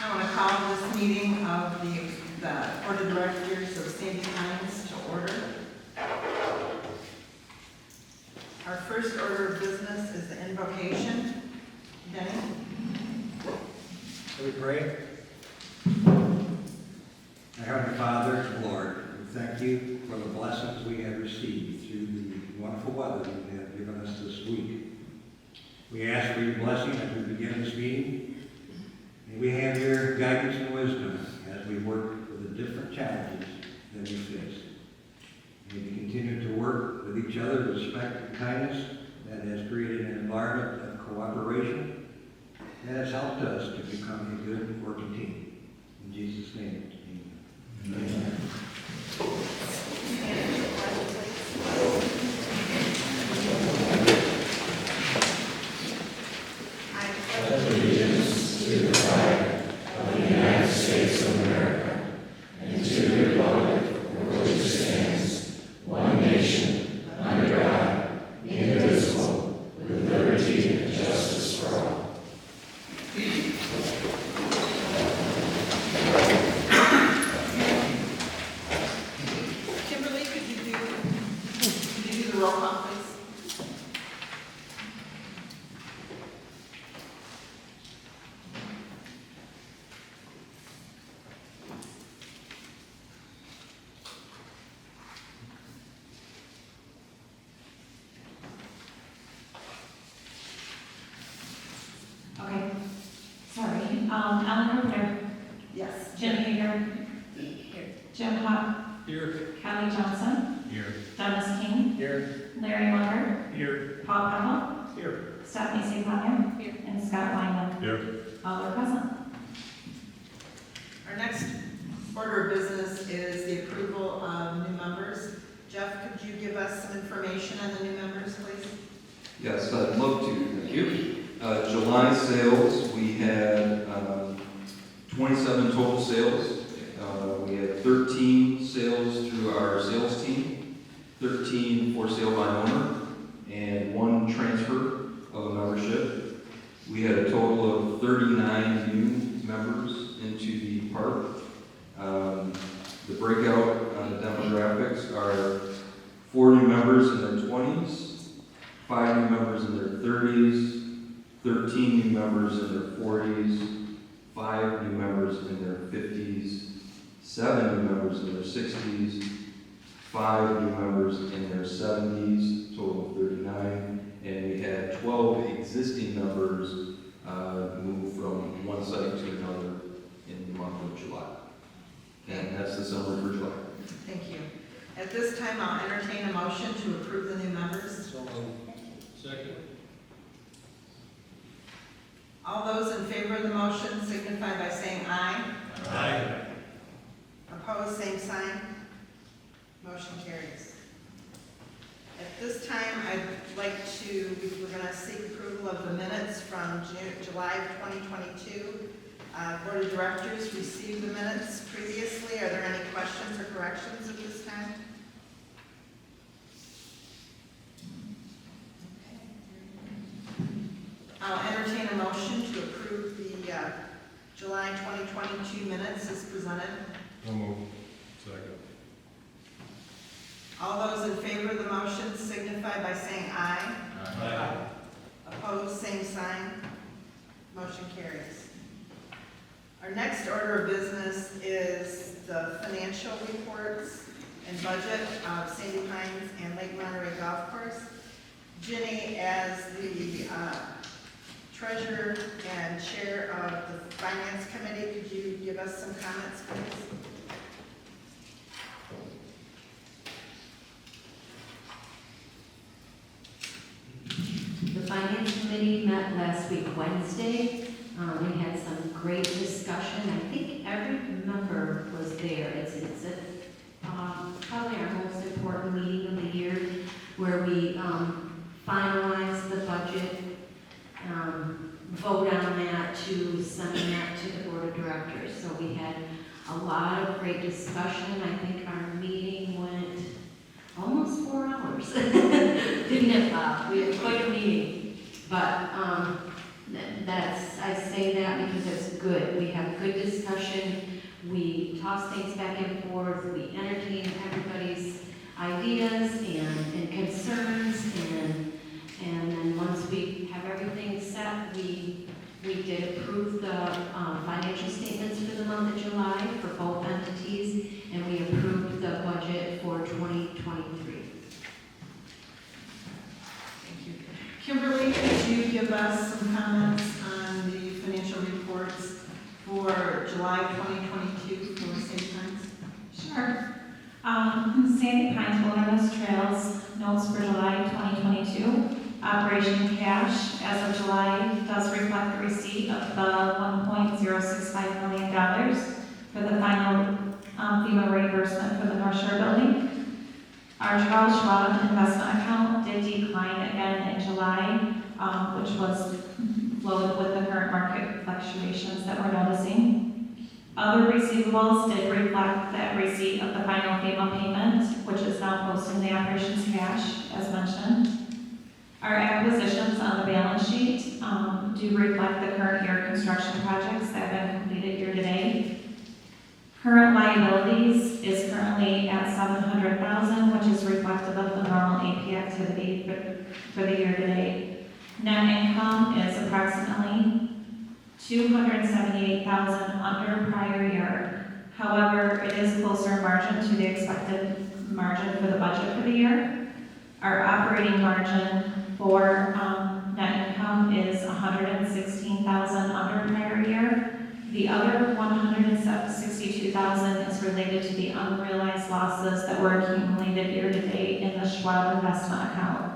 I want to call this meeting of the Board of Directors of Sandy Pines to order. Our first order of business is the invocation. Denny? Shall we pray? Our Heavenly Father, Lord, we thank you for the blessings we have received through the wonderful weather you have given us this week. We ask for your blessing as we begin this meeting. May we have your guidance and wisdom as we work with the different challenges that we face. May we continue to work with each other with respect and kindness that has created an environment of cooperation that has helped us to become a good working team. In Jesus' name, amen. Amen. Alan Rubner. Yes. Jim Hager. Here. Jim Huck. Here. Kelly Johnson. Here. Dennis King. Here. Larry Munger. Here. Paul Pennell. Here. Stephanie Sigmund. Here. And Scott Wyman. Here. All are present. Our next order of business is the approval of new members. Jeff, could you give us some information on the new members, please? Yes, I'd love to. Thank you. July sales, we had 27 total sales. We had 13 sales through our sales team, 13 for sale by owner, and 1 transfer of a membership. We had a total of 39 new members into the park. The breakout on the demographics are 4 new members in their 20s, 5 new members in their 30s, 13 new members in their 40s, 5 new members in their 50s, 7 new members in their 60s, 5 new members in their 70s, total of 39, and we had 12 existing members move from one site to another in the month of July. And that's the summary for July. Thank you. At this time, I'll entertain a motion to approve the new members. So moved. Second. All those in favor of the motion signify by saying aye. Aye. Opposed, same sign. Motion carries. At this time, I'd like to, we're going to seek approval of the minutes from July of 2022. Board of Directors received the minutes previously. Are there any questions or corrections at this time? I'll entertain a motion to approve the July 2022 minutes as presented. So moved. Second. All those in favor of the motion signify by saying aye. Aye. Opposed, same sign. Motion carries. Our next order of business is the financial reports and budget of Sandy Pines and Lake Monterey Golf Course. Ginny, as the treasurer and chair of the finance committee, could you give us some comments, please? The Finance Committee met last week, Wednesday. We had some great discussion. I think every member was there. It's probably our most important meeting of the year, where we finalize the budget, vote on that to send that to the Board of Directors. So we had a lot of great discussion. I think our meeting went almost 4 hours. Didn't it, Bob? We had quite a meeting. But I say that because it's good. We have good discussion, we toss things back and forth, we entertain everybody's ideas and concerns, and then once we have everything set, we did approve the financial statements for the month of July for both entities, and we approved the budget for 2023. Thank you. Kimberly, could you give us some comments on the financial reports for July 2022 for St. Pines? Sure. Sandy Pines Wilderness Trails notes for July 2022. Operation cash as of July does reflect the receipt of the $1.065 million for the final FEMA reimbursement for the North Shore building. Our Charles Schwab investment account did decline again in July, which was flowed with the current market fluctuations that we're noticing. Other receivables did reflect that receipt of the final FEMA payment, which is now posted in the operations cash, as mentioned. Our acquisitions on the balance sheet do reflect the current year construction projects that have been completed year to date. Current liabilities is currently at $700,000, which is reflective of the normal AP activity for the year to date. Net income is approximately $278,000 under prior year. However, it is closer in margin to the expected margin for the budget for the year. Our operating margin for net income is $116,000 under prior year. The other $162,000 is related to the unrealized losses that were accumulated year to date in the Schwab investment account.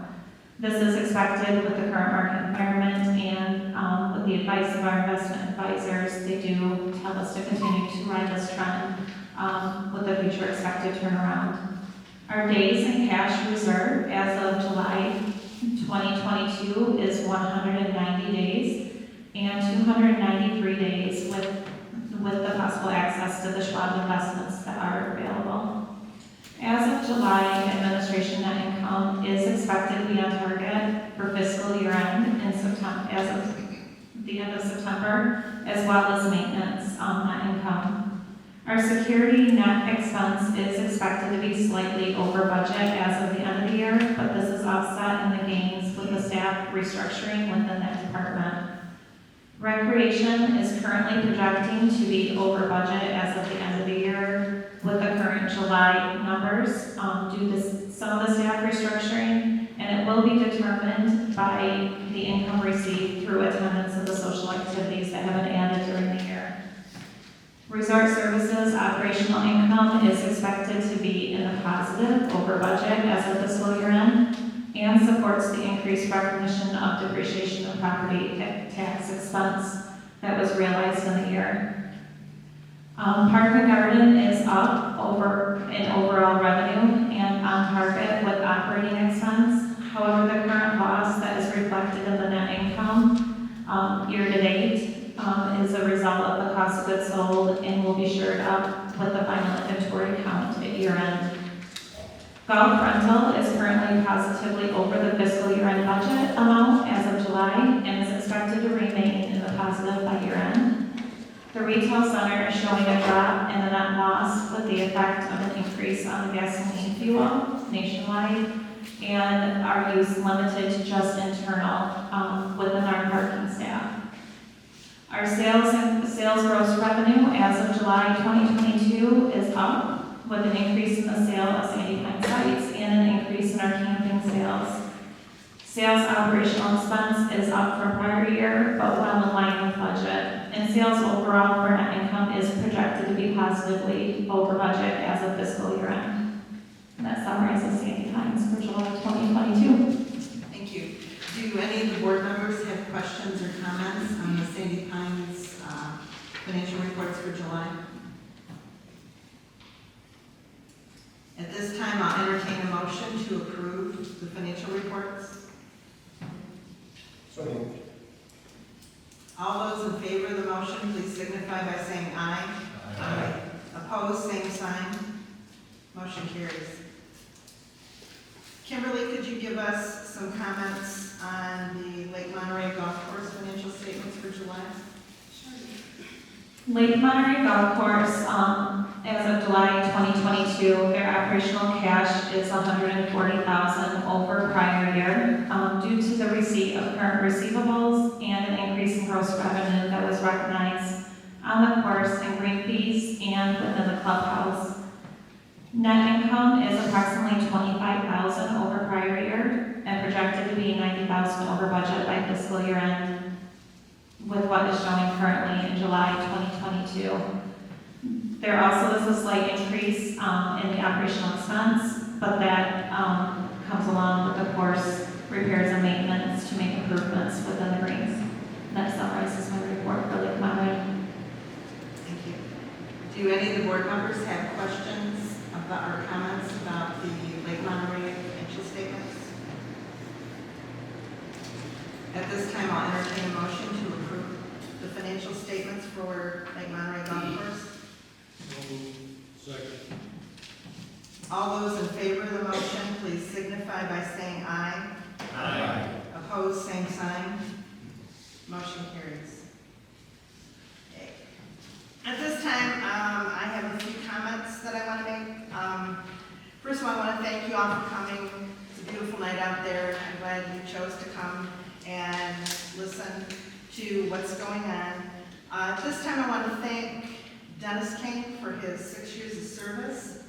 This is expected with the current market environment and with the advice of our investment advisors. They do tell us to continue to ride this trend with the future expected turnaround. Our days in cash reserve as of July 2022 is 190 days and 293 days with the possible access to the Schwab investments that are available. As of July, administration net income is expected to be on target for fiscal year end in September, as of the end of September, as well as maintenance net income. Our security net expense is expected to be slightly over budget as of the end of the year, but this is offset in the gains with the staff restructuring within that department. Recreation is currently projecting to be over budget as of the end of the year with the current July numbers due to some of the staff restructuring, and it will be determined by the income received through attendance of the social activities that have been added during the year. Resort services operational income is expected to be in the positive over budget as of fiscal year end and supports the increased recognition of depreciation of property tax expense that was realized in the year. Park and Garden is up in overall revenue and on target with operating expense. However, the current loss that is reflected in the net income year to date is a result of the cost of goods sold and will be shared up with the final inventory count at year end. Golf rental is currently positively over the fiscal year end budget amount as of July and is expected to remain in the positive by year end. The retail center is showing a drop in the net loss with the effect of an increase on the gasoline fuel nationwide and our use limited to just internal within our parking staff. Our sales gross revenue as of July 2022 is up with an increase in the sale of Sandy Pine sites and an increase in our camping sales. Sales operational expense is up from prior year, but well in line with budget. And sales overall for net income is projected to be positively over budget as of fiscal year end. And that summarizes Sandy Pines for July 2022. Thank you. Do any of the board members have questions or comments on the Sandy Pines financial reports for July? At this time, I'll entertain a motion to approve the financial reports. So moved. All those in favor of the motion, please signify by saying aye. Aye. Opposed, same sign. Motion carries. Kimberly, could you give give us some comments on the Lake Monterey Golf Course financial statements for July? Lake Monterey Golf Course, as of July 2022, their operational cash is $140,000 over prior year, due to the receipt of current receivables and an increase in gross revenue that was recognized on the course in green fees and within the clubhouse. Net income is approximately $25,000 over prior year and projected to be $90,000 over budget by fiscal year end, with what is showing currently in July 2022. There also is a slight increase in the operational expense, but that comes along with the course repairs and maintenance to make improvements within the greens. That summarizes my report for Lake Monterey. Thank you. Do any of the board members have questions about or comments about the Lake Monterey financial statements? At this time, I'll entertain a motion to approve the financial statements for Lake Monterey Golf Course. Second. All those in favor of the motion, please signify by saying aye. Aye. Opposed, same sign. Motion carries. Okay. At this time, I have a few comments that I want to make. First of all, I want to thank you all for coming. It's a beautiful night out there. I'm glad you chose to come and listen to what's going on. At this time, I want to thank Dennis King for his 6 years of service.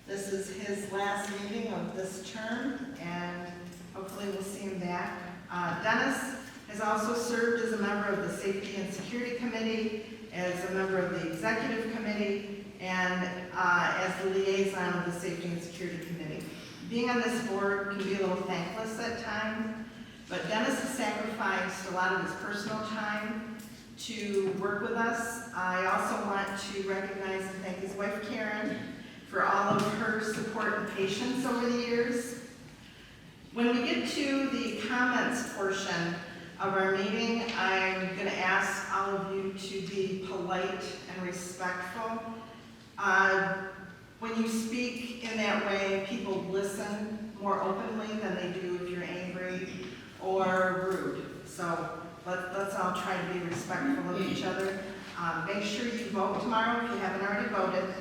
This is his last meeting of this term, and hopefully we'll see him back. Dennis has also served as a member of the Safety and Security Committee, as a member of the Executive Committee, and as the liaison of the Safety and Security Committee. Being on this board can be a little thankless at times, but Dennis has sacrificed a lot of his personal time to work with us. I also want to recognize and thank his wife Karen for all of her support and patience over the years. When we get to the comments portion of our meeting, I'm going to ask all of you to be polite and respectful. When you speak in that way, people listen more openly than they do if you're angry or rude. So let's all try to be respectful of each other. Make sure you vote tomorrow if you haven't already voted.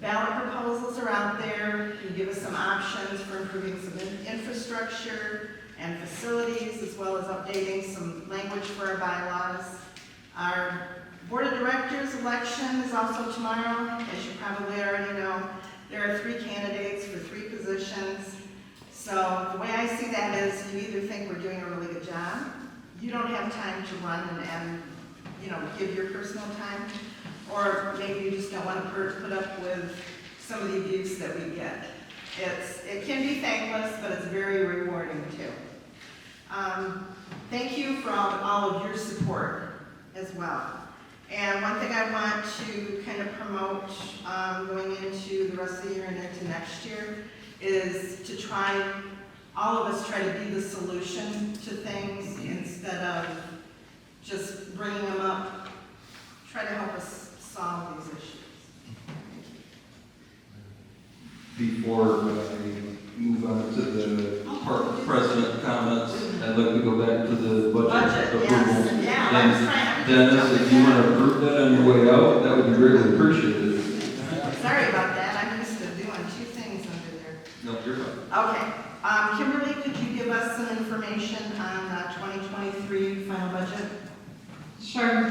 Ballot proposals are out there. You give us some options for improving some infrastructure and facilities, as well as updating some language for our bylaws. Our Board of Directors election is also tomorrow. As you probably already know, there are 3 candidates for 3 positions. So the way I see that is you either think we're doing a really good job, you don't have time to run and give your personal time, or maybe you just don't want to put up with some of the abuse that we get. It can be thankless, but it's very rewarding too. Thank you for all of your support as well. And one thing I want to kind of promote going into the rest of the year and into next year is to all of us try to be the solution to things instead of just bringing them up. Try to help us solve these issues. Before I move on to the park president comments, I'd like to go back to the budget approval. Yes, yeah, And Dennis, if you want to approve that on your way out, that would be greatly appreciated. Sorry about that. I'm used to doing 2 things under there. No, you're fine. Okay. Kimberly, could you give us some information on the 2023 final budget? Sure.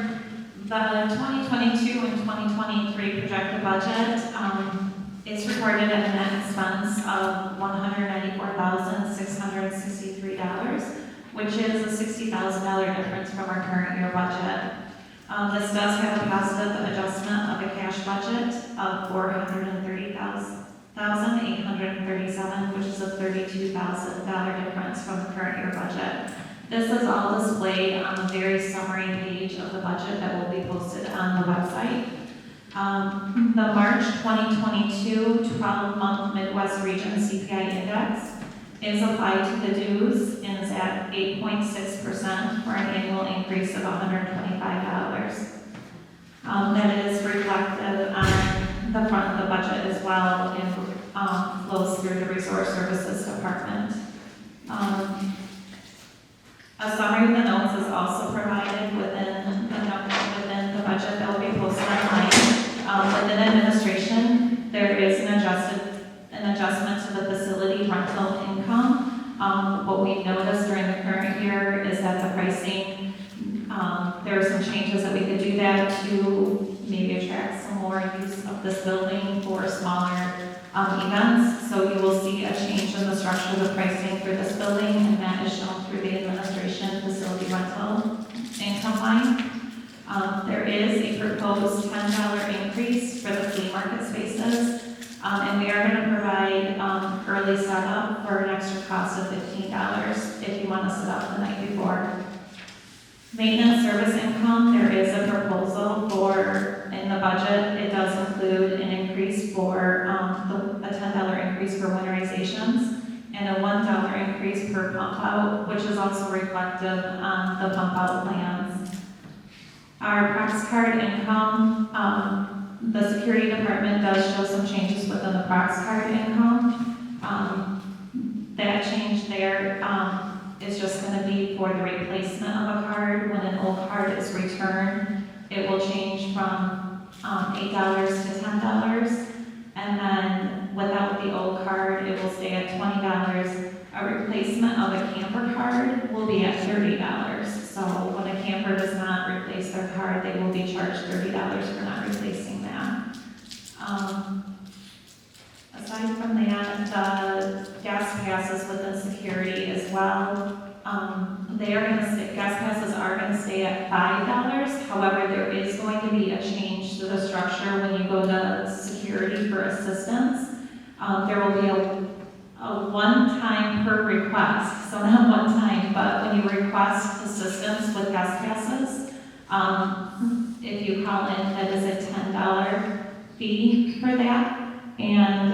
The 2022 and 2023 projected budget is recorded at a net expense of $194,663, which is a $60,000 difference from our current year budget. This does have a positive adjustment of the cash budget of $430,837, which is a $32,000 difference from the current year budget. This is all displayed on the very summary page of the budget that will be posted on the website. The March 2022 12-month Midwest Region CPI Index is applied to the dues and is at 8.6% for an annual increase of $125. That is reflected on the front of the budget as well in flows through the Resource Services Department. A summary of the notes is also provided within the budget that will be posted online. Within administration, there is an adjustment to the facility rental income. What we've noticed during the current year is that the pricing, there are some changes that we could do that to maybe attract some more use of this building for smaller events. So you will see a change in the structure of the pricing for this building, and that is shown through the administration facility rental income line. There is a proposed $10 increase for the flea market spaces, and we are going to provide early setup for an extra cost of $15 if you want to set up the night before. Maintenance service income, there is a proposal for, in the budget, it does include an increase for, a $10 increase for winterizations and a $1 increase per pump out, which is also reflective on the pump out plans. Our Prox card income, the security department does show some changes within the Prox card income. That change there, is just going to be for the replacement of a card. When an old card is returned, it will change from $8 to $10, and then without the old card, it will stay at $20. A replacement of a camper card will be at $30. So when a camper does not replace their card, they will be charged $30 for not replacing that. Aside from that, the gas passes within security as well. Gas passes are going to stay at $5. However, there is going to be a change to the structure when you go to security for assistance. There will be a one-time per request. So not one time, but when you request assistance with gas passes, if you call in, that is a $10 fee for that. And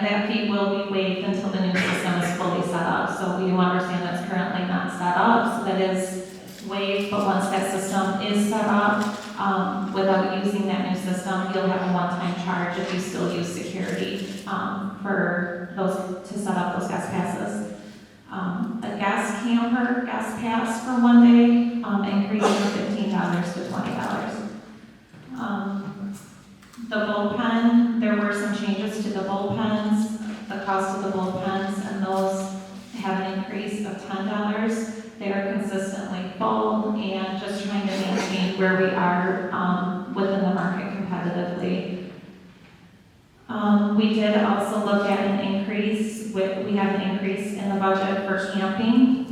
that fee will be waived until the new system is fully set up. So we do understand that's currently not set up, so that is waived. But once that system is set up, without using that new system, you'll have a one-time charge if you still use security for those to set up those gas passes. A gas camper gas pass for one day increases from $15 to $20. The bullpen, there were some changes to the bullpens, the cost of the bullpens, and those have an increase of $10. They are consistently full and just trying to maintain where we are within the market competitively. We did also look at an increase, we have an increase in the budget for camping.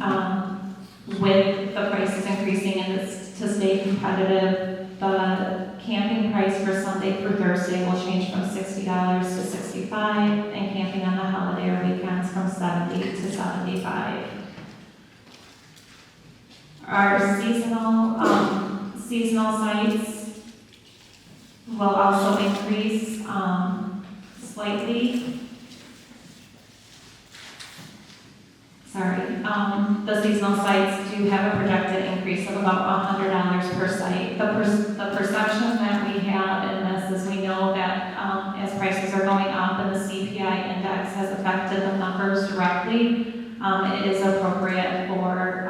With the prices increasing and to stay competitive, the camping price for Sunday through Thursday will change from $60 to $65, and camping on the holiday or weekends from $70 to $75. Our seasonal sites will also increase slightly. The seasonal sites do have a projected increase of about $100 per site. The perception that we have in this is we know that as prices are going up and the CPI index has affected the numbers directly, it is appropriate for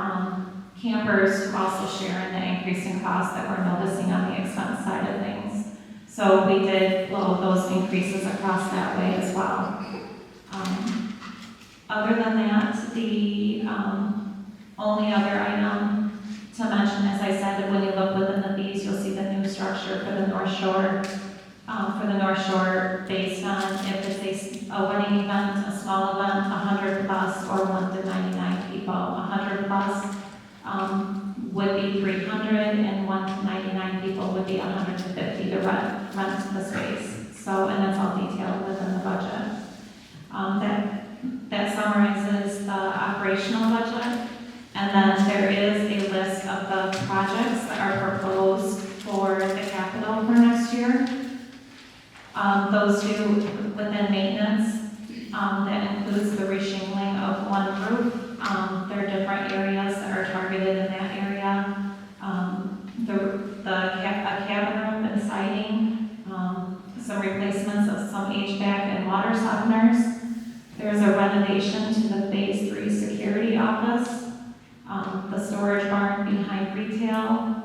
campers to also share in the increasing costs that we're noticing on the expense side of things. So we did flow those increases across that way as well. Other than that, the only other item to mention, as I said, when you look within the fees, you'll see the new structure for the North Shore. For the North Shore, based on if it's a wedding event, a small event, 100 plus, or 1 to 99 people. 100 plus would be 300, and 1 to 99 people would be 150 to rent the space. So, and that's all detailed within the budget. That summarizes the operational budget, and then there is a list of the projects that are proposed for the capital for next year. Those two within maintenance, that includes the reshingling of one roof. There are different areas that are targeted in that area. A cabin room and siding, some replacements of There's a renovation to the Phase 3 security office, the storage barn behind retail,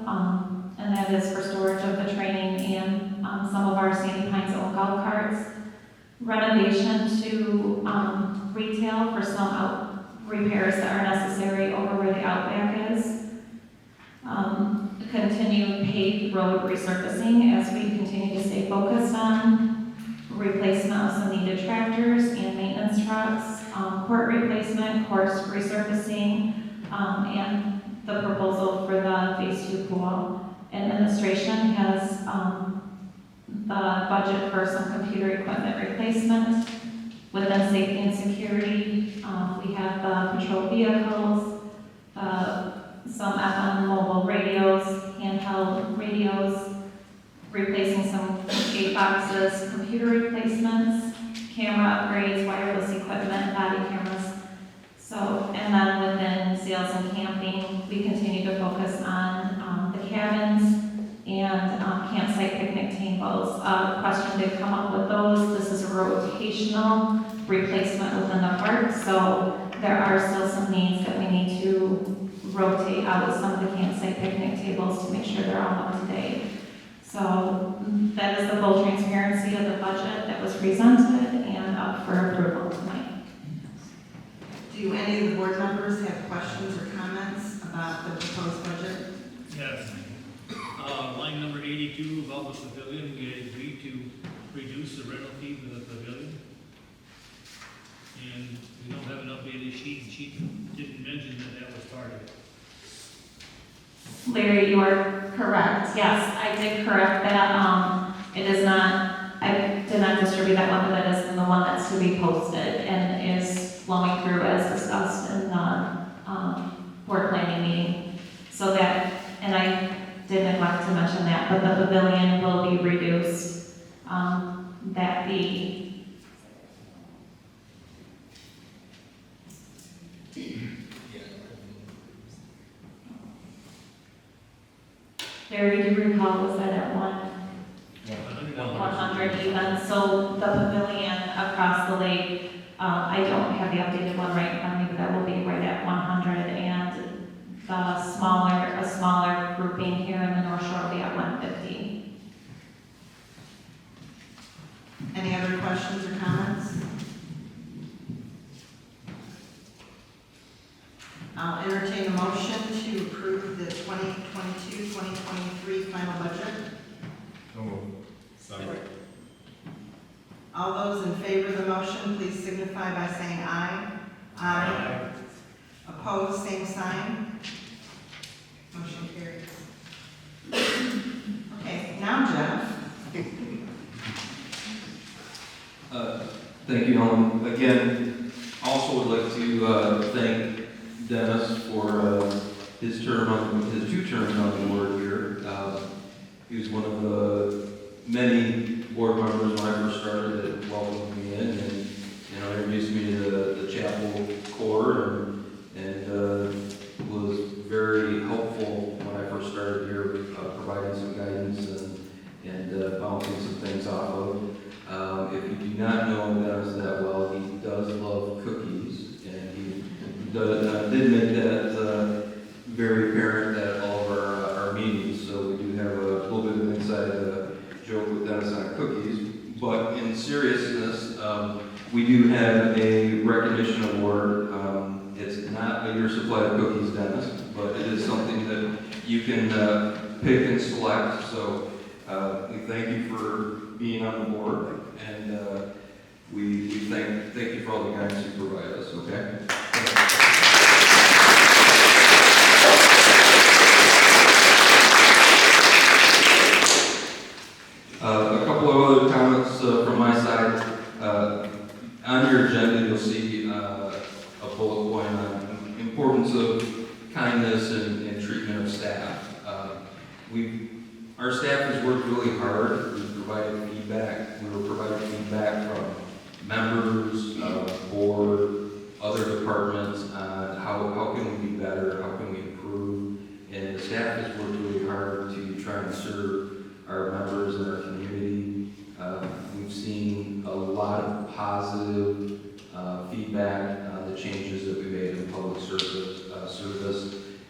and that is for storage of the training and some of our Sandy Pines own golf carts. Renovation to retail for some repairs that are necessary over where the Outback is. Continued paved road resurfacing as we continue to stay focused on replacement of some needed tractors and maintenance trucks, court replacement, course resurfacing, and the proposal for the Phase 2 pool. Administration has the budget for some computer equipment replacement. Within safety and security, we have the patrol vehicles, some FM mobile radios, handheld radios, replacing some gate boxes, computer replacements, camera upgrades, wireless equipment, body cameras. So, and then within sales and camping, we continue to focus on the cabins and campsite picnic tables. Question did come up with those. This is a rotational replacement within the park, so there are still some needs that we need to rotate out some of the campsite picnic tables to make sure they're all up to date. So that is the full transparency of the budget that was presented and up for approval tonight. Do any of the board members have questions or comments about the proposed budget? Yes. Line number 82 about the pavilion, we had agreed to reduce the rental fee for the pavilion. And we don't have an updated sheet. The sheet didn't mention that that was part of it. Larry, you are correct. Yes, I did correct that. It is not, I did not distribute that one, but that is the one that's to be posted and is flowing through as discussed in the board planning meeting. So that, and I did neglect to mention that, but the pavilion will be reduced. That the Larry, do you recall, was that at 100 even? So the pavilion across the lake, I don't have the updated one right in front of me, but that will be right at 100. And a smaller grouping here in the North Shore will be at 150. Any other questions or comments? I'll entertain a motion to approve the 2022-2023 final budget. Sorry. All those in favor of the motion, please signify by saying aye. Aye. Opposed, same sign. Motion carries. Okay, now Jeff. Thank you, Ellen. Again, also would like to thank Dennis for his two terms on the board here. He was one of the many board members when I first started that welcomed me in and introduced me to the chapel core and was very helpful when I first started here, providing some guidance and bouncing some things off of. If you do not know Dennis that well, he does love cookies, and he did make that very apparent at all of our meetings. So we do have a little bit of an inside joke with Dennis on cookies. But in seriousness, we do have a recognition award. It's not a year supply of cookies, Dennis, but it is something that you can pick and select. So we thank you for being on the board, and we thank you for all the guidance you provide us, okay? A couple of other comments from my side. On your agenda, you'll see a bullet point on importance of kindness and treatment of staff. Our staff has worked really hard. We've provided feedback. We were providing feedback from members, board, other departments on how can we be better, how can we improve. And the staff has worked really hard to try and serve our members and our community. We've seen a lot of positive feedback on the changes that we made in public service,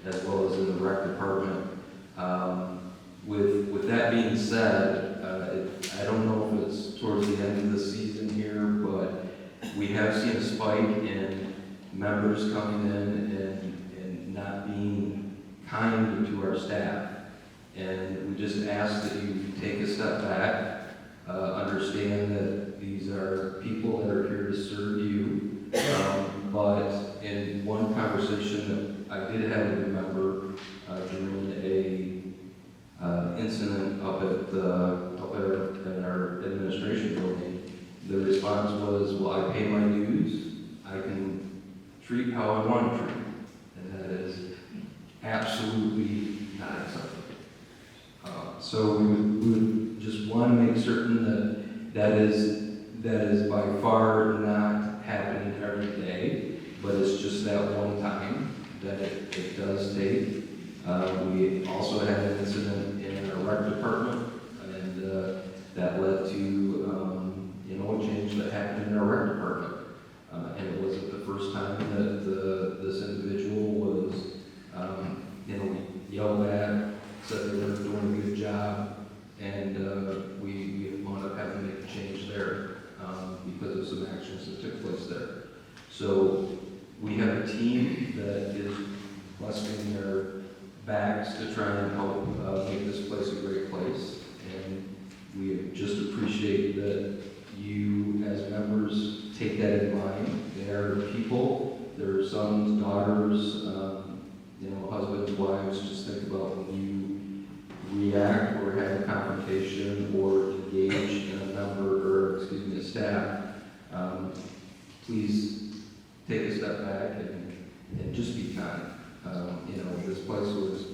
as well as in the rec department. With that being said, I don't know if it's towards the end of the season here, but we have seen a spike in members coming in and not being kind to our staff. And we just ask that you take a step back, understand that these are people that are here to serve you. But in one conversation that I did have with a member during a incident up at our administration building, the response was, "Well, I pay my dues. I can treat how I want to treat," and that is absolutely not acceptable. So we would just want to make certain that is by far not happening every day, but it's just that one time that it does take. We also had an incident in our rec department, and that led to a change that happened in our rec department. And it wasn't the first time that this individual was yelled at, said they weren't doing a good job, and we wound up having to make a change there because of some actions that took place there. So we have a team that is busting their backs to try and help make this place a great place, and we just appreciate that you as members take that in mind. They are people, their sons, daughters, husbands, wives. Just think about when you react or have a confrontation or engage in a staff. Please take a step back and just be kind. This place was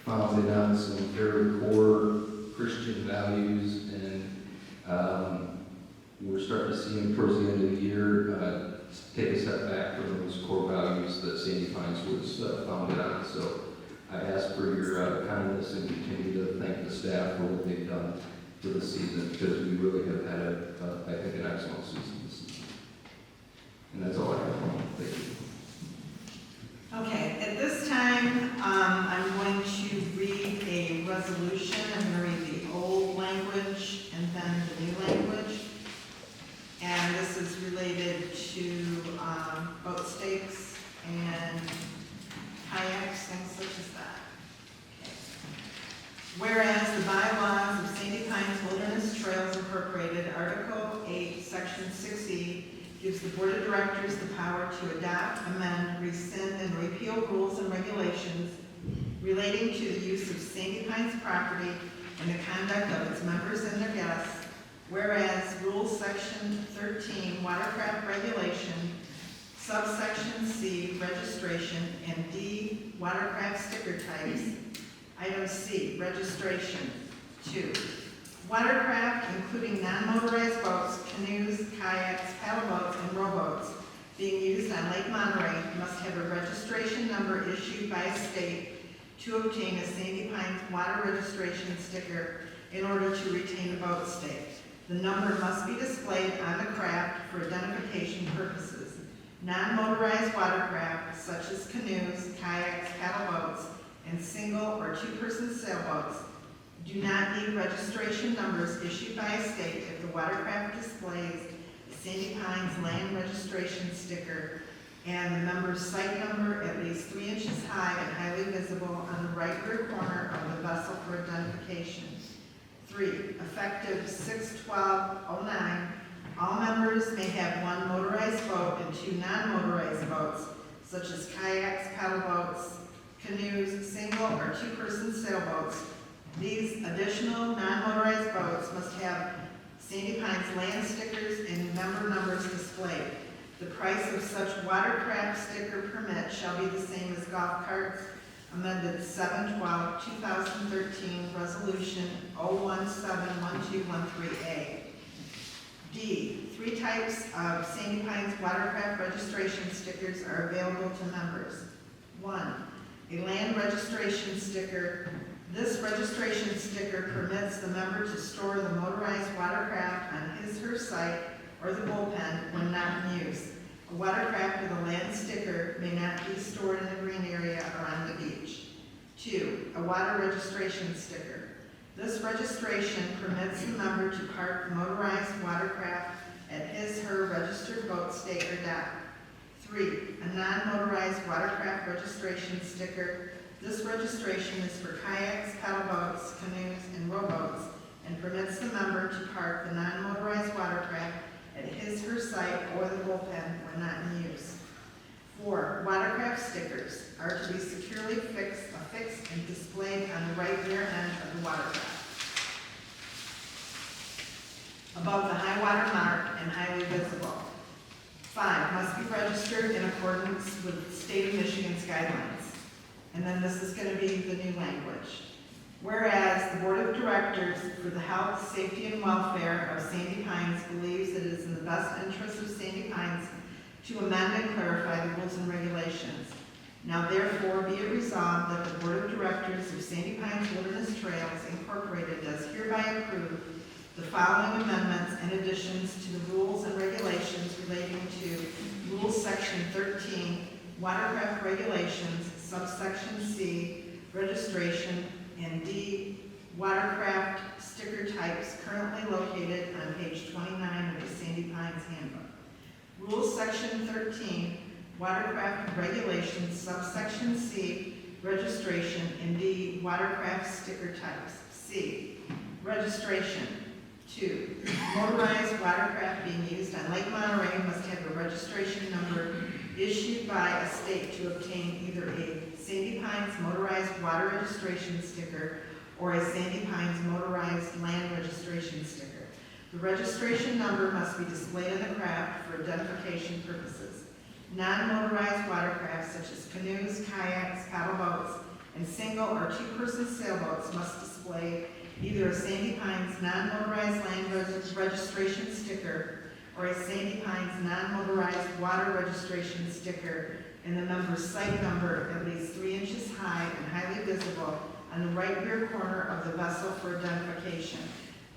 founded on some very core Christian values, and we're starting to see them towards the end of the year take a step back from those core values that Sandy Pines was founded on. So I ask for your kindness and continue to thank the staff for what they've done for the season, because we really have had, I think, an excellent season this season. And that's all I have. Thank you. Okay, at this time, I'm going to read a resolution. I'm going to read the old language and then the new language. And this is related to boat stakes and kayaks, things such as that. Okay. Whereas the bylaws of Sandy Pines Wilderness Trails Incorporated, Article 8, Section 6E, gives the Board of Directors the power to adopt, amend, rescind, and repeal rules and regulations relating to the use of Sandy Pines property and the conduct of its members and their guests. Whereas Rules Section 13, Watercraft Regulation, Subsection C, Registration, and D, Watercraft Sticker Types. Item C, Registration. 2. Watercraft, including non-motorized boats, canoes, kayaks, paddle boats, and rowboats being used on Lake Monterey must have a registration number issued by a state to obtain a Sandy Pines water registration sticker in order to retain a boat stake. The number must be displayed on the craft for identification purposes. Non-motorized watercraft, such as canoes, kayaks, paddle boats, and single or two-person sailboats, do not need registration numbers issued by a state if the watercraft displays a Sandy Pines land registration sticker and the member's site number at least 3 inches high and highly visible on the right rear corner of the vessel for identification. 3. Effective 6/12/09, all members may have one motorized boat and 2 non-motorized boats, such as kayaks, paddle boats, canoes, single or two-person sailboats. These additional non-motorized boats must have Sandy Pines land stickers and member numbers displayed. The price of such watercraft sticker permit shall be the same as golf carts. Amended 7/12/2013, Resolution 0171213A. D. 3 types of Sandy Pines watercraft registration stickers are available to members. 1. A land registration sticker. This registration sticker permits the member to store the motorized watercraft on his/her site or the bullpen when not in use. A watercraft with a land sticker may not be stored in the green area or on the beach. 2, a water registration sticker. This registration permits the member to park the motorized watercraft at his/her registered boat, stake, or dock. 3, a non-motorized watercraft registration sticker. This registration is for kayaks, paddle boats, canoes, and rowboats, and permits the member to park the non-motorized watercraft at his/her site or the bullpen when not in use. 4, watercraft stickers are to be securely affixed and displayed on the right rear end of the watercraft, above the high water mark and highly visible. 5, must be registered in accordance with the state of Michigan's guidelines. And then this is going to be the new language. Whereas the Board of Directors for the Health, Safety, and Welfare of Sandy Pines believes that it is in the best interest of Sandy Pines to amend and clarify the rules and regulations. Now therefore be it resolved that the Board of Directors of Sandy Pines Wilderness Trails Incorporated does hereby approve the following amendments and additions to the rules and regulations relating to Rule Section 13, Watercraft Regulations, subsection C, registration, and D, watercraft sticker types currently located on page 29 of the Sandy Pines Handbook. Rule Section 13, Watercraft Regulations, subsection C, registration, and D, watercraft sticker types. C, registration. 2, motorized watercraft being used on Lake Monterey must have a registration number issued by a state to obtain either a Sandy Pines motorized water registration sticker or a Sandy Pines motorized land registration sticker. The registration number must be displayed on the craft for identification purposes. Non-motorized watercraft such as canoes, kayaks, paddle boats, and single or two-person sailboats must display either a Sandy Pines non-motorized land registration sticker or a Sandy Pines non-motorized water registration sticker and the member's site number at least 3 inches high and highly visible on the right rear corner of the vessel for identification.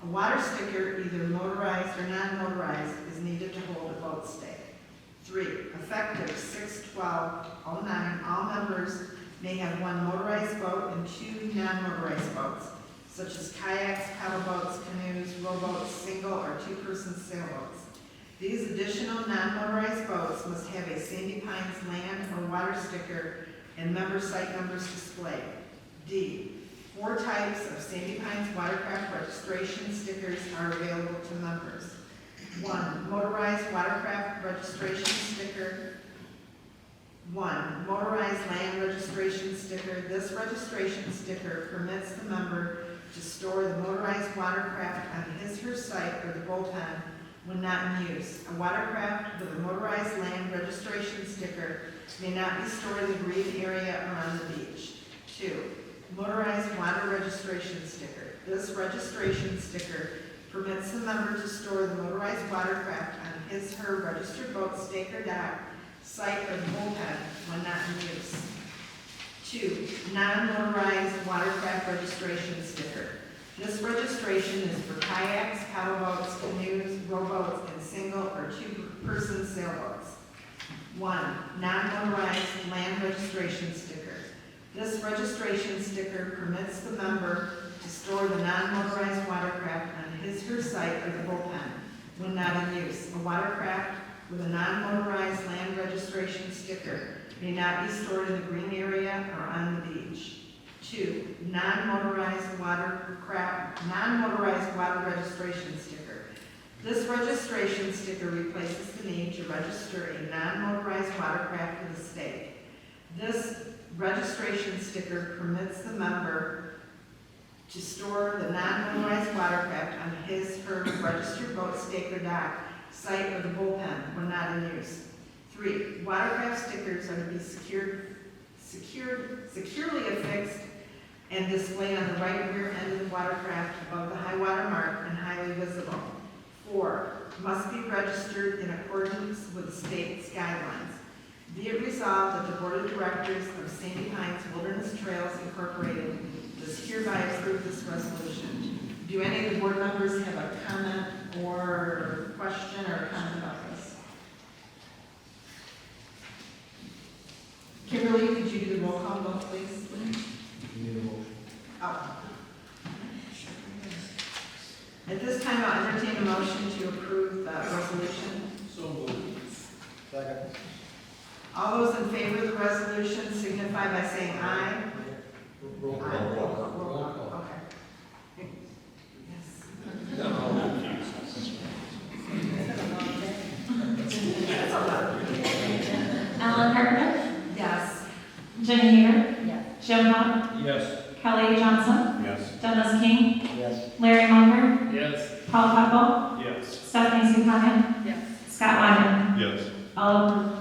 A water sticker, either motorized or non-motorized, is needed to hold a boat stake. 3, effective 6/12/09, all members may have 1 motorized boat and 2 non-motorized boats, such as kayaks, paddle boats, canoes, rowboats, single or two-person sailboats. These additional non-motorized boats must have a Sandy Pines land or water sticker and member site numbers displayed. D, 4 types of Sandy Pines watercraft registration stickers are available to members. 1, motorized watercraft registration sticker. 1, motorized land registration sticker. This registration sticker permits the member to store the motorized watercraft on his/her site or the bullpen when not in use. A watercraft with a motorized land registration sticker may not be stored in the green area or on the beach. 2, motorized water registration sticker. This registration sticker permits the member to store the motorized watercraft on his/her registered boat, stake, or dock, site, or the bullpen when not in use. 2, non-motorized watercraft registration sticker. This registration is for kayaks, paddle boats, canoes, rowboats, and single or two-person sailboats. 1, non-motorized land registration sticker. This registration sticker permits the member to store the non-motorized watercraft on his/her site or the bullpen when not in use. A watercraft with a non-motorized land registration sticker may not be stored in the green area or on the beach. 2, non-motorized water registration sticker. This registration sticker replaces the need to register a non-motorized watercraft with a stake. This registration sticker permits the member to store the non-motorized watercraft on his/her registered boat, stake, or dock, site, or the bullpen when not in use. 3, watercraft stickers are to be securely affixed and displayed on the right rear end of the watercraft above the high water mark and highly visible. 4, must be registered in accordance with the state's guidelines. Be it resolved that the Board of Directors of Sandy Pines Wilderness Trails Incorporated does hereby approve this resolution. Do any of the board members have a comment or question or comment about this? Kimberly, could you do the roll call vote, please? Oh. At this time, I'll entertain a motion to approve the resolution. So moved. Second. All those in favor of the resolution signify by saying aye. Roll call. Aye. Roll call. Okay. Yes. Ellen Hartman, Yes. Jenny Hager, Yes. Jim Hunt, Yes. Kelly Johnson, Yes. Dennis King, Yes. Larry Mulder, Yes. Paul Pepple, Yes. Stephanie Suconic, Yes. Scott Wyman. Yes. All approved.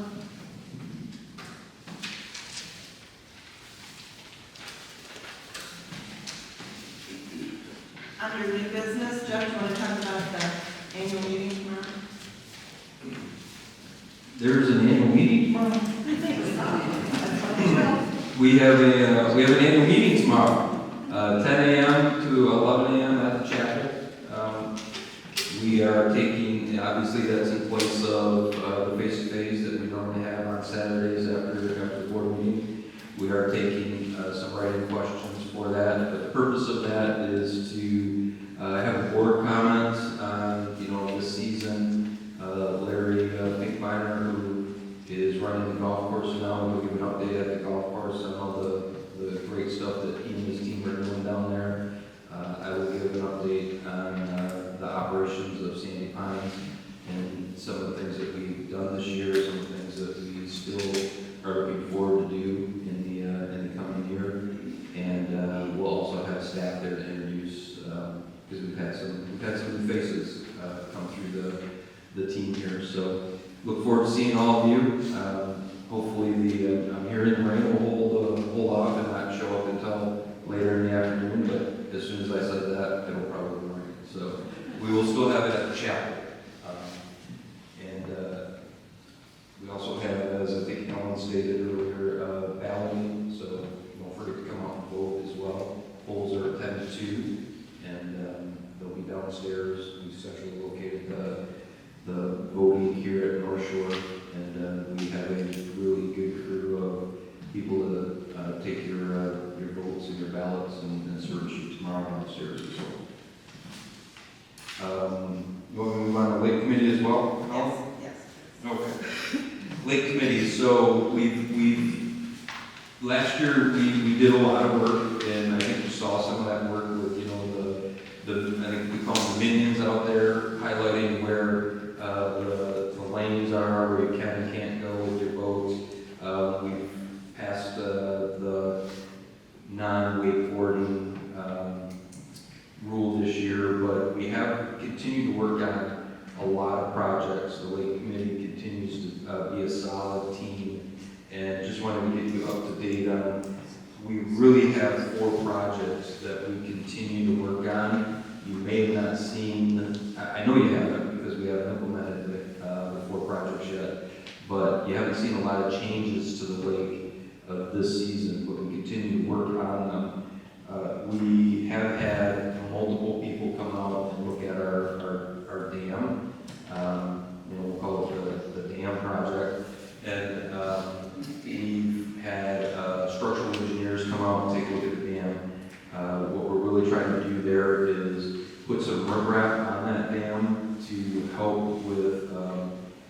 Under new business, Jeff, do you want to talk about the annual meeting tomorrow? There's an annual meeting tomorrow? That's what it will. We have an annual meeting tomorrow, 10 a.m. to 11 a.m. at the chapel. We are taking, obviously that's in place of the face-to-face that we normally have on Saturdays after the board meeting. We are taking some writing questions for that. But the purpose of that is to have a board comment on, this season. Larry Pinkminer, who is running the golf course now, will give an update at the golf course on all the great stuff that he and his team are doing down there. I will give an update on the operations of Sandy Pines and some of the things that we've done this year, some of the things that we still are looking forward to do in the coming year. And we'll also have staff there to introduce, because we've had some new faces come through the team here. So look forward to seeing all of you. Hopefully I'm hearing the rain will hold off and not show up until later in the afternoon, but as soon as I said that, it'll probably rain. So we will still have it at the chapel. And we also have, as I think Ellen stated earlier, balloting, so don't forget to come out and vote as well. Polls are at 10 to 2, and they'll be downstairs. We centrally located the voting here at North Shore, and we have a really good crew of people to take your votes and your ballots and search you tomorrow downstairs as well. You want me to move on to Lake Committee as well? Yes. Okay. Lake Committee, so last year we did a lot of work, and I think you saw some of that work with, I think we call them minions out there, highlighting where the lanes are, where you can and can't go with your boats. We've passed the non-wakeboarding rule this year, but we have continued to work on a lot of projects. The Lake Committee continues to be a solid team, and just wanted to get you up to date on, we really have 4 projects that we continue to work on. You may have not seen, I know you haven't because we haven't implemented the 4 projects yet, but you haven't seen a lot of changes to the lake this season, but we continue to work on them. We have had multiple people come out and look at our dam. We'll call it the dam project. And we've had structural engineers come out and take a look at the dam. What we're really trying to do there is put some riprap on that dam to help with,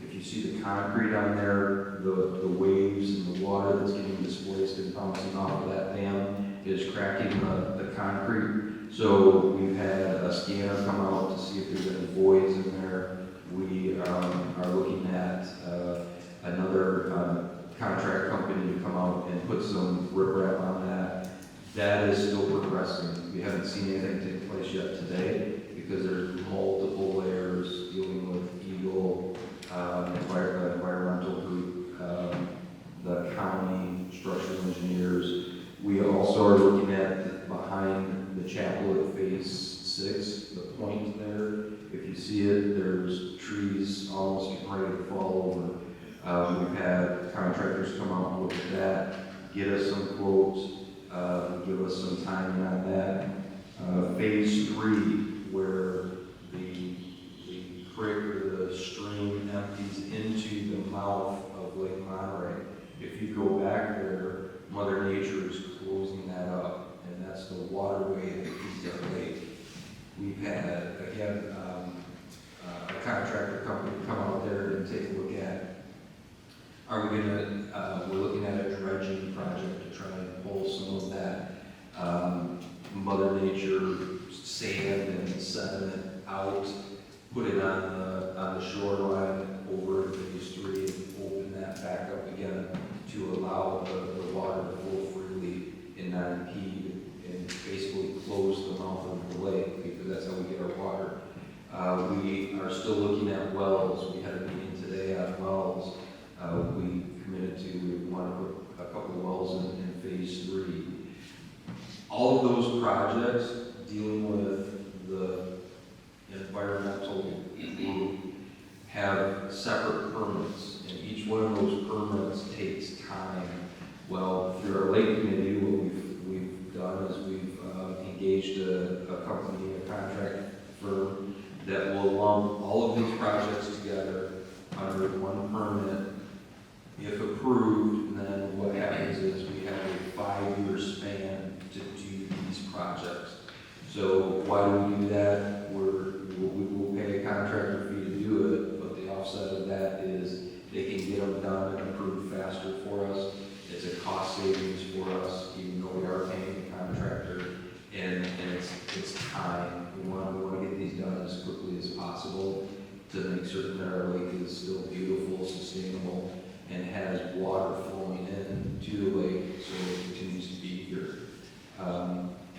if you see the concrete on there, the waves and the water that's getting displaced and bouncing off of that dam is cracking the concrete. So we've had a scanner come out to see if there's any voids in there. We are looking at another contract company to come out and put some riprap on that. That is still progressing. We haven't seen anything take place yet today because there's multiple layers dealing with Eagle, environmental group, the county, structural engineers. We also are looking at behind the chapel at phase 6, the point there. If you see it, there's trees almost getting ready to fall over. We've had contractors come out and look at that, get us some quotes. give us some timing on that. Phase 3, where the creek or the stream empties into the mouth of Lake Monterey. If you go back there, Mother Nature is closing that up, and that's the waterway that feeds our lake. We've had, again, a contractor company come out there and take a look at, we're looking at a dredging project to try and pull some of that Mother Nature sand and sediment out, put it on the shoreline over in phase 3 and open that back up again to allow the water to flow freely and not impede and basically close the mouth of the lake, because that's how we get our water. We are still looking at wells. We had a meeting today on wells. We committed to, we want to put a couple of wells in phase 3. All of those projects dealing with the environmental group have separate permits, and each one of those permits takes time. Well, through our lake committee, what we've done is we've engaged a company, a contract firm that will lump all of these projects together under one permit. If approved, then what happens is we have a 5-year span to do these projects. So why do we do that? We will pay a contractor fee to do it, but the offset of that is they can get them done and approved faster for us. It's a cost savings for us, even though we are paying the contractor, and it's time. We want to get these done as quickly as possible to make certain that our lake is still beautiful, sustainable, and has water flowing in to the lake, so it continues to be here.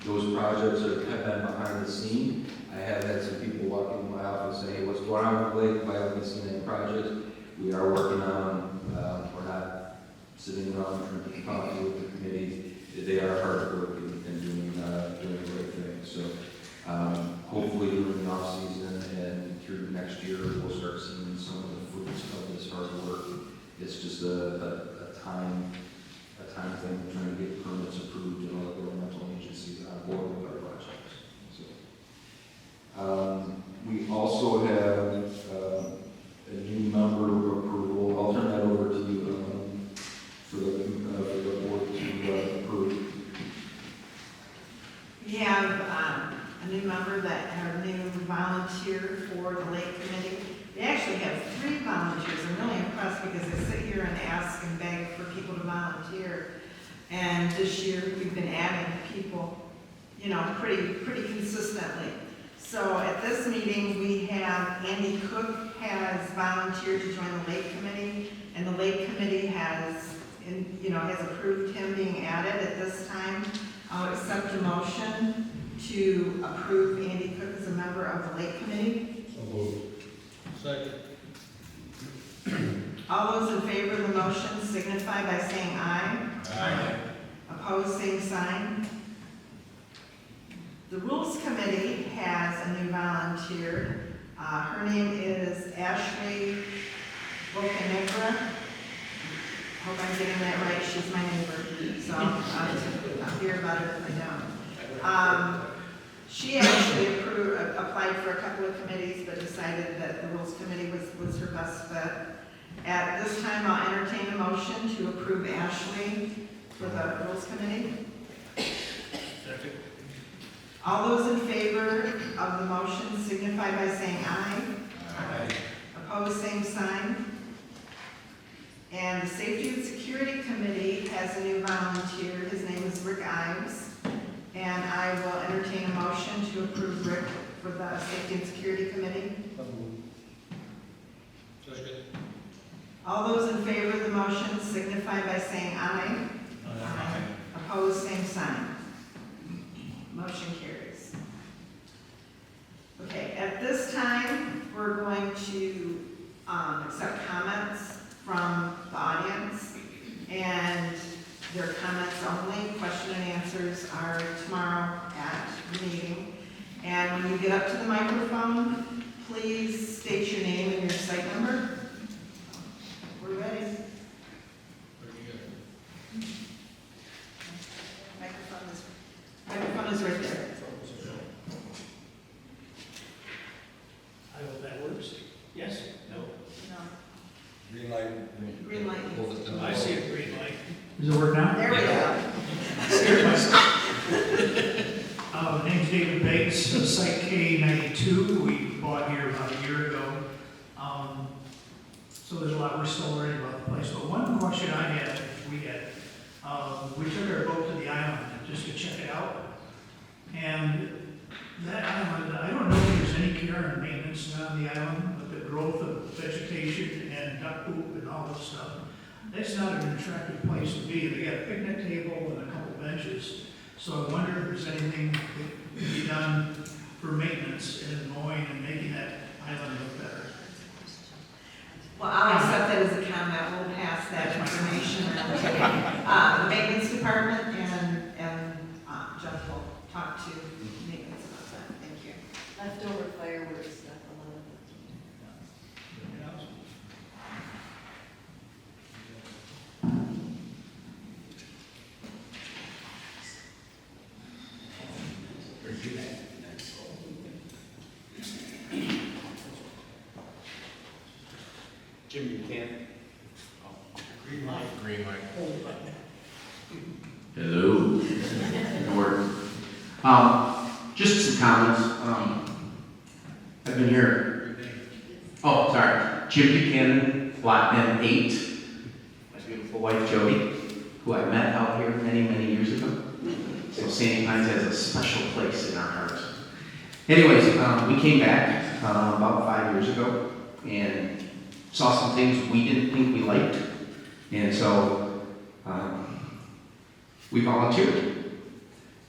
Those projects have been behind the scene. I have had some people walk into my office and say, hey, what's going on with the lake? Why haven't we seen any projects? We are working on them. We're not sitting around drinking coffee with the committee. They are hard work and doing great things. So hopefully during the off season and through next year, we'll start seeing some of the fruits of this hard work. It's just a time thing, trying to get permits approved and all the governmental agencies on board with our projects. So, we also have a new member approval. I'll turn that over to you for the board to approve. We have a new member a new volunteer for the Lake Committee. We actually have 3 volunteers. I'm really impressed because I sit here and ask and beg for people to volunteer. And this year we've been adding people, pretty consistently. So at this meeting we have Andy Cook has volunteered to join the Lake Committee, and the Lake Committee has approved him being added. At this time, I'll accept a motion to approve Andy Cook as a member of the Lake Committee. So moved. Second. All those in favor of the motion signify by saying aye. Aye. Opposed, same sign. The Rules Committee has a new volunteer. Her name is Ashley Bocanegra. Hope I'm getting that right. She's my neighbor, so I'll hear about it if I don't. She actually applied for a couple of committees, but decided that the Rules Committee was her best fit. At this time, I'll entertain a motion to approve Ashley for the Rules Committee. Second. All those in favor of the motion signify by saying aye. Aye. Opposed, same sign. And the Safety and Security Committee has a new volunteer. His name is Rick Ives. And I will entertain a motion to approve Rick for the Safety and Security Committee. So moved. Second. All those in favor of the motion signify by saying aye. Aye. Opposed, same sign. Motion carries. Okay, at this time, we're going to accept comments from the audience, and their comments only. Question and answers are tomorrow at the meeting. And when you get up to the microphone, please state your name and your site number. We're ready. Very good. Microphone. Green light. Hold it down. I see a green light. Does it work now? There we go. Scared myself. My name's David Bates, Site K92. We bought here about a year ago. So there's a lot we're still learning about the place. But one question I had, we took our boat to the island just to check it out. And that island, I don't know if there's any care and maintenance on the island, but the growth of vegetation and duck poop and all this stuff, that's not an attractive place to be. They got a picnic table and a couple benches. So I wonder if there's anything that can be done for maintenance and mowing and making that island look better. Well, I'll accept that as a comment. We'll pass that information on to the maintenance department, and Jeff will talk to maintenance about that. Thank you. Leftover fireworks stuff, a lot of it. Jim, you can't. Green light. Green light. Hello. Good work. Just some comments. I've been here. Oh, sorry. Jim Buchanan, Lot M8. My beautiful wife Jody, who I met out here many, many years ago. So Sandy Pines has a special place in our hearts. Anyways, we came back about 5 years ago and saw some things we didn't think we liked. And so we volunteered.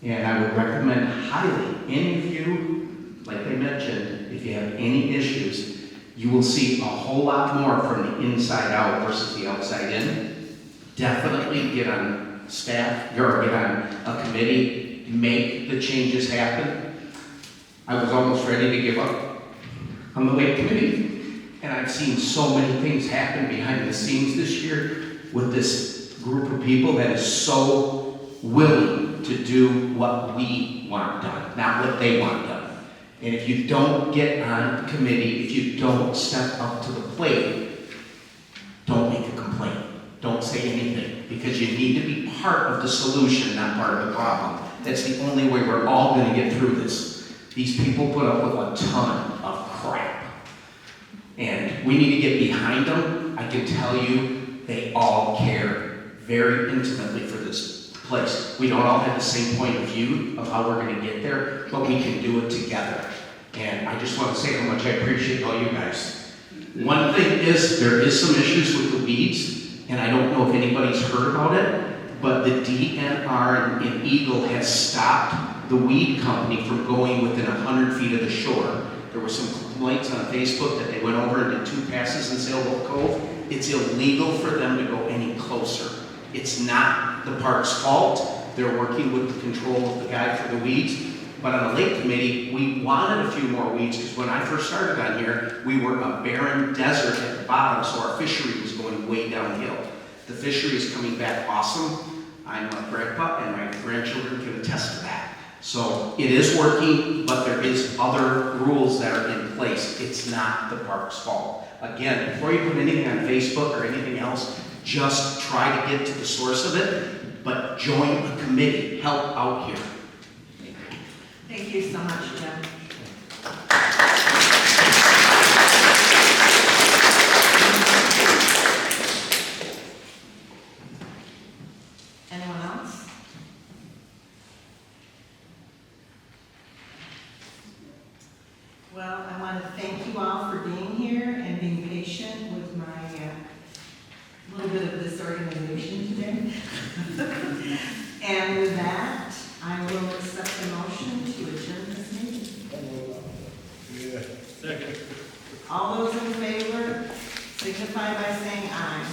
And I would recommend highly, any of you, like I mentioned, if you have any issues, you will see a whole lot more from the inside out versus the outside in. Definitely get on staff, or get on a committee, make the changes happen. I was almost ready to give up on the lake committee. And I've seen so many things happen behind the scenes this year with this group of people that is so willing to do what we want done, not what they want done. And if you don't get on the committee, if you don't step up to the plate, don't make a complaint. Don't say anything, because you need to be part of the solution, not part of the problem. That's the only way we're all going to get through this. These people put up with a ton of crap. And we need to get behind them. I can tell you, they all care very intimately for this place. We don't all have the same point of view of how we're going to get there, but we can do it together. And I just want to say how much I appreciate all you guys. One thing is, there is some issues with the weeds, and I don't know if anybody's heard about it, but the DNR in Eagle has stopped the weed company from going within 100 feet of the shore. There were some complaints on Facebook that they went over and did 2 passes in Sailboat Cove. It's illegal for them to go any closer. It's not the park's fault. They're working with the control of the guy for the weeds. But on the lake committee, we wanted a few more weeds, because when I first started on here, we were a barren desert at the bottom, so our fishery was going way downhill. The fishery is coming back awesome. I'm a grandpa, and my grandchildren can attest to that. So it is working, but there is other rules that are in place. It's not the park's fault. Again, before you put anything on Facebook or anything else, just try to get to the source of it, but join a committee, help out here. Thank you so much, Jim. Anyone else? Well, I want to thank you all for being here and being patient with my little bit of disorganization today. And with that, I will accept the motion to adjourn this meeting. Yeah. Second. All those in favor signify by saying aye.